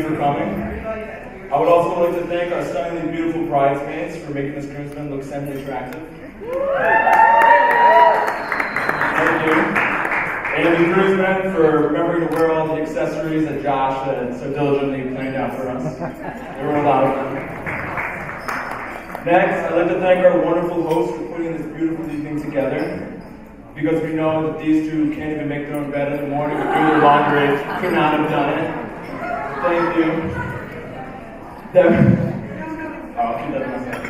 for coming. I would also like to thank our stunningly beautiful bridesmaids for making this groomsman look semi-attractive. Thank you. And the groomsmen for remembering to wear all the accessories that Josh had so diligently planned out for us. There were a lot of them. Next, I'd like to thank our wonderful hosts for putting this beautiful evening together. Because we know that these two can't even make their own bed in the morning or do their laundry, could not have done it. Thank you. I'll keep that to myself.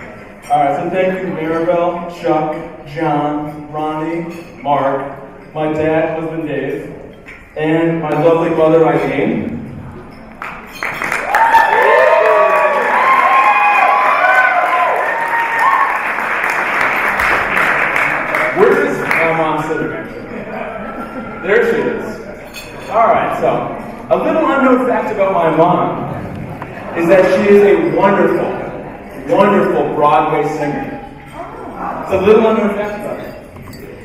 Alright, so thank you Maribel, Chuck, John, Ronnie, Mark, my dad, husband Dave, and my lovely mother Eileen. Where is my mom sitting actually? There she is. Alright, so a little unknown fact about my mom is that she is a wonderful, wonderful Broadway singer. It's a little unknown fact about her.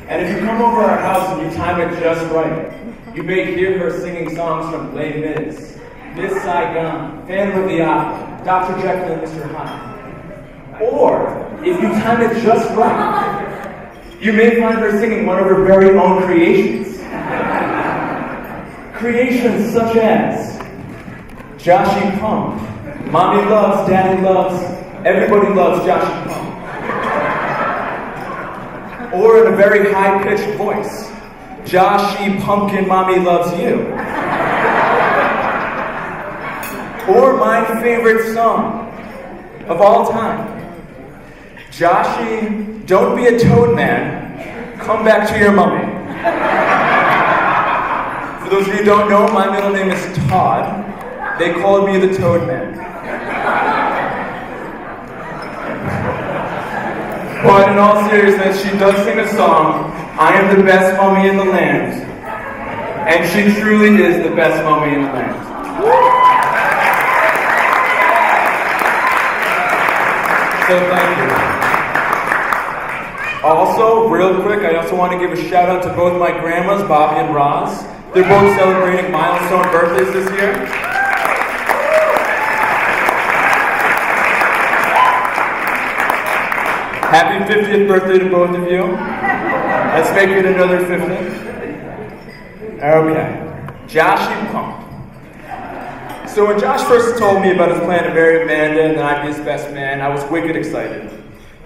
And if you come over our house and you time it just right, you may hear her singing songs from Les Mis, Miss Saigon, Phantom of the Opera, Dr. Jekyll and Mr. Hyde. Or, if you time it just right, you may find her singing one of her very own creations. Creations such as Joshy Pump, Mommy Loves, Daddy Loves, Everybody Loves Joshy Pump. Or in a very high-pitched voice, Joshy Pumpkin Mommy Loves You. Or my favorite song of all time, Joshy, don't be a toad man, come back to your mummy. For those of you who don't know, my middle name is Todd. They called me the Toad Man. But in all seriousness, she does sing a song, I am the best mummy in the land. And she truly is the best mummy in the land. So thank you. Also, real quick, I also want to give a shout out to both my grandmas, Bobby and Roz. They're both celebrating milestone birthdays this year. Happy 50th birthday to both of you. Let's make it another 50. Okay. Joshy Pump. So when Josh first told me about his plan to marry Amanda and then I'd be his best man, I was wicked excited.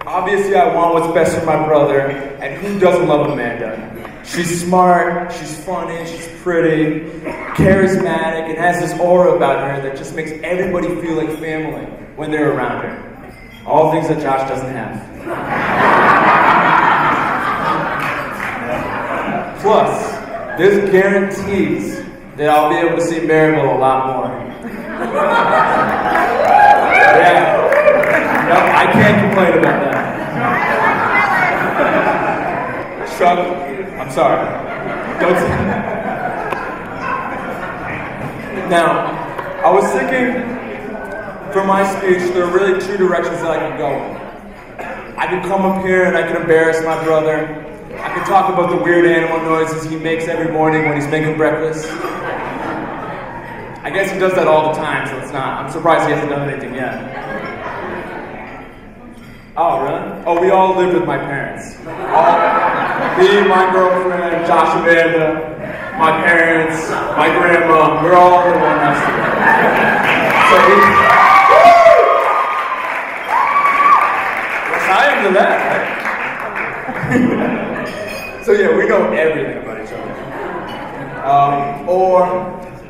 Obviously, I want what's best for my brother, and who doesn't love Amanda? She's smart, she's funny, she's pretty, charismatic, and has this aura about her that just makes everybody feel like family when they're around her. All things that Josh doesn't have. Plus, this guarantees that I'll be able to see Maribel a lot more. Yeah. No, I can't complain about that. Chuck, I'm sorry. Don't say that. Now, I was thinking for my speech, there are really two directions that I can go in. I could come up here and I could embarrass my brother. I could talk about the weird animal noises he makes every morning when he's making breakfast. I guess he does that all the time, so it's not. I'm surprised he hasn't done anything yet. Oh, really? Oh, we all lived with my parents. Me, my girlfriend, Josh, Amanda, my parents, my grandma, we're all in one house together. So yes, I am to that, right? So yeah, we know everything about each other. Or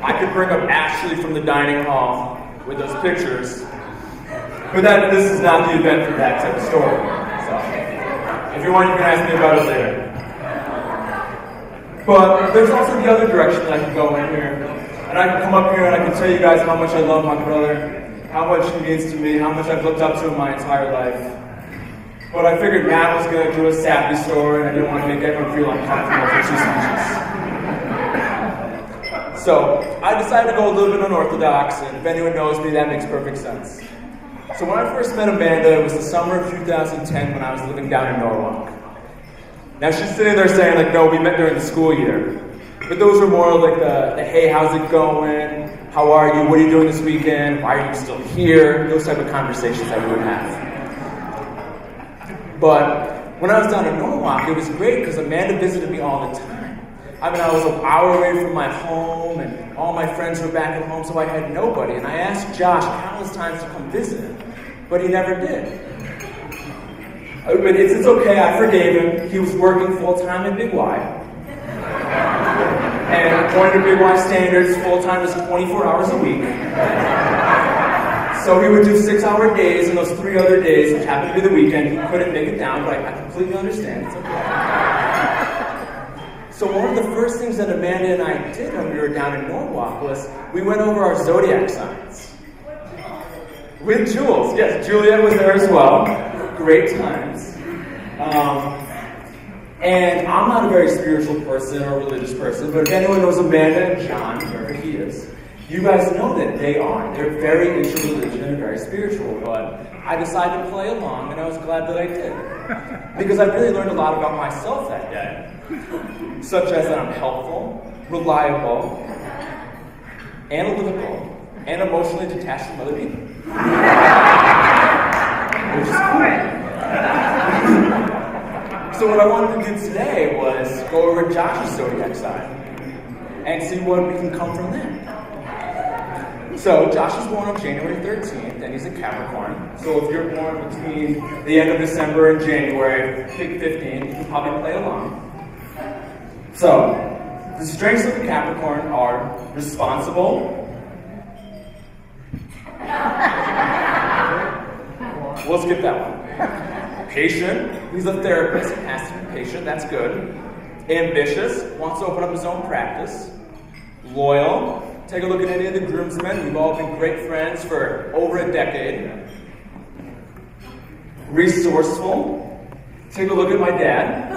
I could bring up Ashley from the dining hall with those pictures. But this is not the event for that type of story. So, if you want, you can ask me about it later. But there's also the other direction that I can go in here. And I can come up here and I can tell you guys how much I love my brother, how much he means to me, how much I've looked up to him my entire life. But I figured Matt was going to do a sappy story and I didn't want to make everyone feel uncomfortable for 2 speeches. So, I decided to go a little bit unorthodox, and if anyone knows me, that makes perfect sense. So when I first met Amanda, it was the summer of 2010 when I was living down in Norwalk. Now she's sitting there saying like, no, we met during the school year. But those were more like the hey, how's it going? how are you? What are you doing this weekend? Why are you still here? Those type of conversations that we would have. But when I was down in Norwalk, it was great because Amanda visited me all the time. I mean, I was an hour away from my home, and all my friends were back at home, so I had nobody. And I asked Josh countless times to come visit, but he never did. But it's okay, I forgave him. He was working full-time at Big Y. And according to Big Y standards, full-time is 24 hours a week. So he would do 6-hour days, and those 3 other days, which happened to be the weekend, he couldn't make it down, but I completely understand. It's okay. So one of the first things that Amanda and I did when we were down in Norwalk was we went over our zodiac signs. With Jules. Yes, Juliet was there as well. Great times. And I'm not a very spiritual person or religious person, but if anyone knows Amanda and John, whoever he is, you guys know that they are. They're very into religion and very spiritual, but I decided to play along, and I was glad that I did. Because I really learned a lot about myself that day. Such as that I'm helpful, reliable, analytical, and emotionally detached from other people. Which is cool. So what I wanted to do today was go over Josh's zodiac sign and see what we can come from there. So Josh was born on January 13th, and he's a Capricorn. So if you're born between the end of December and January, pick 15, you can probably play along. So, the strengths of the Capricorn are responsible. We'll skip that one. Patient. He's a therapist. He has to be patient. That's good. Ambitious. Wants to open up his own practice. Loyal. Take a look at any of the groomsmen. We've all been great friends for over a decade. Resourceful. Take a look at my dad.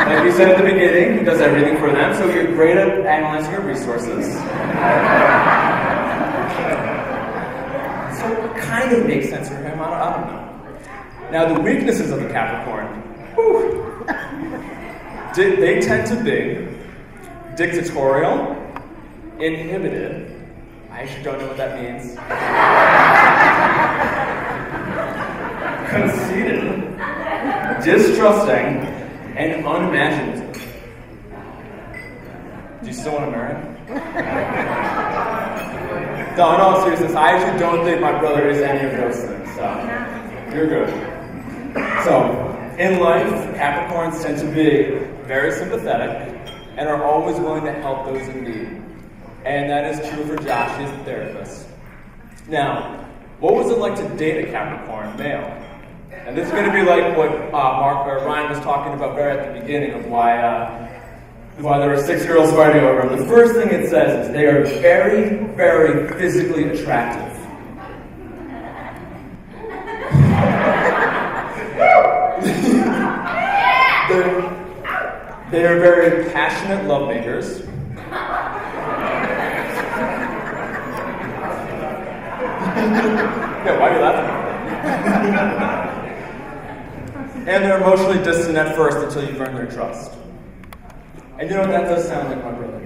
Like we said at the beginning, he does everything for them, so you're great at analyzing your resources. So it kind of makes sense for him, I don't know. Now the weaknesses of the Capricorn, they tend to be dictatorial, inhibited, I actually don't know what that means, conceited, distrusting, and unimaginative. Do you still want to marry him? No, in all seriousness, I actually don't think my brother is any of those things, so you're good. So, in life, Capricorns tend to be very sympathetic and are always willing to help those in need. And that is true for Josh, he's a therapist. Now, what was it like to date a Capricorn male? And this is going to be like what Ryan was talking about right at the beginning of why there were 6 girls fighting over him. The first thing it says is they are very, very physically attractive. They are very passionate lovemakers. Yeah, why are you laughing? And they're emotionally distant at first until you've earned their trust. And you know what, that does sound like my brother.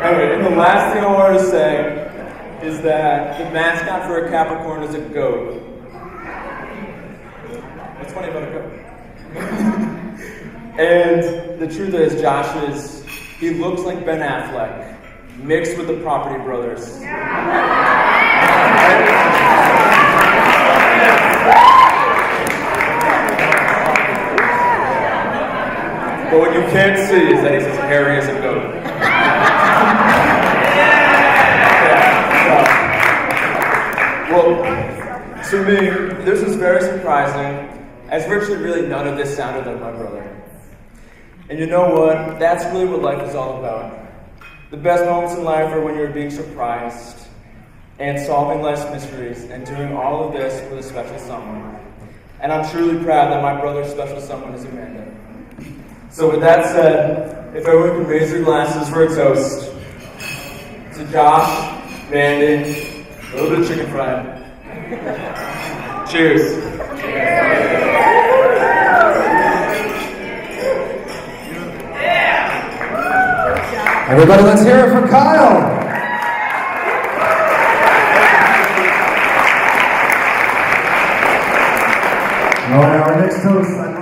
Anyway, and the last thing I wanted to say is that the mascot for a Capricorn is a goat. What's funny about a goat? And the truth is, he looks like Ben Affleck, mixed with the Property Brothers. But what you can't see is that he's as hairy as a goat. Well, to me, this was very surprising, as virtually really none of this sounded like my brother. And you know what? That's really what life is all about. The best moments in life are when you're being surprised and solving life's mysteries and doing all of this with a special someone. And I'm truly proud that my brother's special someone is Amanda. So with that said, if everyone can raise their glasses for a toast to Josh, Mandy, a little bit of chicken fried. Cheers. Yeah. Everybody, let's hear it for Kyle. All right, our next host,